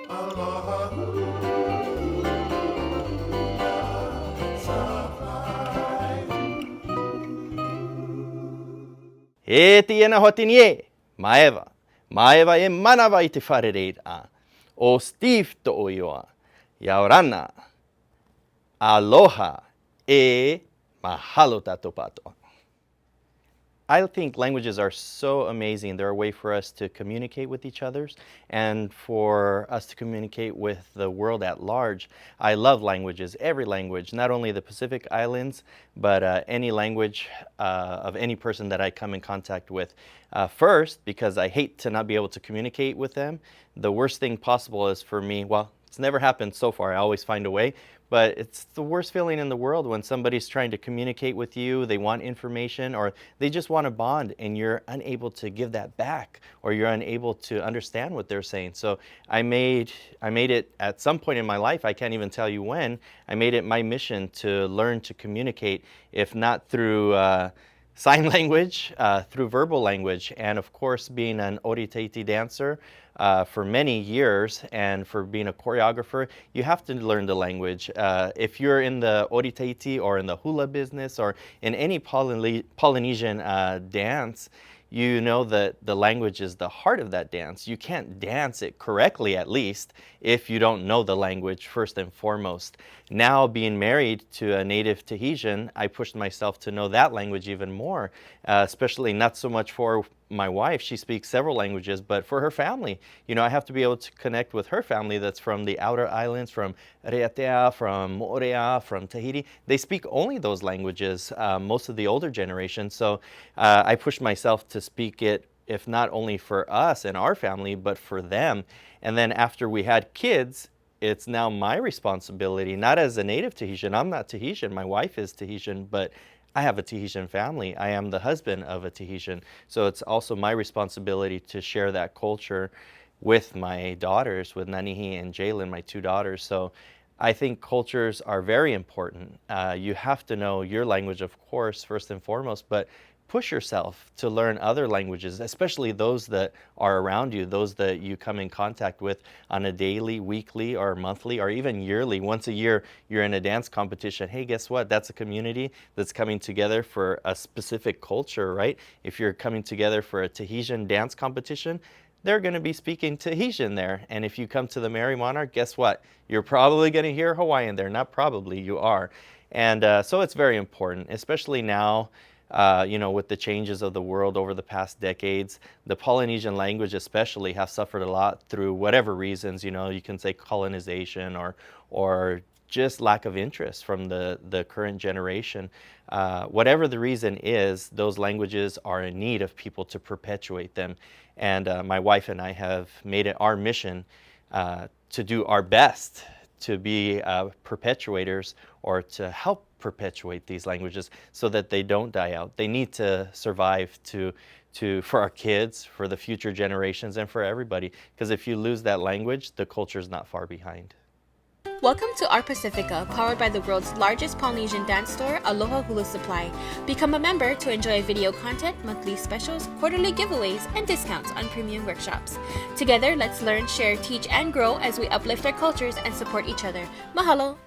Aloha E tiena hotinie, maeva. Maeva e manava i te wharereira. O Steve to oioa. Yaorana. Aloha e mahalo tato pato. I think languages are so amazing. They're a way for us to communicate with each other and for us to communicate with the world at large. I love languages, every language, not only the Pacific Islands, but any language of any person that I come in contact with. First, because I hate to not be able to communicate with them. The worst thing possible is for me, well, it's never happened so far. I always find a way. But it's the worst feeling in the world when somebody's trying to communicate with you, they want information, or they just want to bond, and you're unable to give that back, or you're unable to understand what they're saying. So I made it at some point in my life, I can't even tell you when, I made it my mission to learn to communicate, if not through sign language, through verbal language, and of course being an Reo Tahiti dancer for many years, and for being a choreographer, you have to learn the language. If you're in the Reo Tahiti or in the hula business or in any Polynesian dance, you know that the language is the heart of that dance. You can't dance it correctly, at least, if you don't know the language first and foremost. Now, being married to a native Tahitian, I pushed myself to know that language even more, especially not so much for my wife. She speaks several languages, but for her family, you know, I have to be able to connect with her family that's from the outer islands, from Ra'atira, from Moorea, from Tahiti. They speak only those languages, most of the older generation. So I pushed myself to speak it, if not only for us and our family, but for them. And then after we had kids, it's now my responsibility, not as a native Tahitian. I'm not Tahitian. My wife is Tahitian, but I have a Tahitian family. I am the husband of a Tahitian. So it's also my responsibility to share that culture with my daughters, with Nanihi and Jalen, my two daughters. So I think cultures are very important. You have to know your language, of course, first and foremost, but push yourself to learn other languages, especially those that are around you, those that you come in contact with on a daily, weekly, or monthly, or even yearly. Once a year, you're in a dance competition. Hey, guess what? That's a community that's coming together for a specific culture, right? If you're coming together for a Tahitian dance competition, they're going to be speaking Tahitian there. And if you come to the Merry Monarch, guess what? You're probably going to hear Hawaiian there. Not probably, you are. And so it's very important, especially now. You know, with the changes of the world over the past decades, the Polynesian language especially have suffered a lot through whatever reasons. You know, you can say colonization or just lack of interest from the current generation. Whatever the reason is, those languages are in need of people to perpetuate them. And my wife and I have made it our mission to do our best to be perpetuators, or to help perpetuate these languages so that they don't die out. They need to survive for our kids, for the future generations, and for everybody. Because if you lose that language, the culture is not far behind. Welcome to Art Pacifica, powered by the world's largest Polynesian dance store, Aloha Hula Supply. Become a member to enjoy video content, monthly specials, quarterly giveaways, and discounts on premium workshops. Together, let's learn, share, teach, and grow as we uplift our cultures and support each other. Mahalo!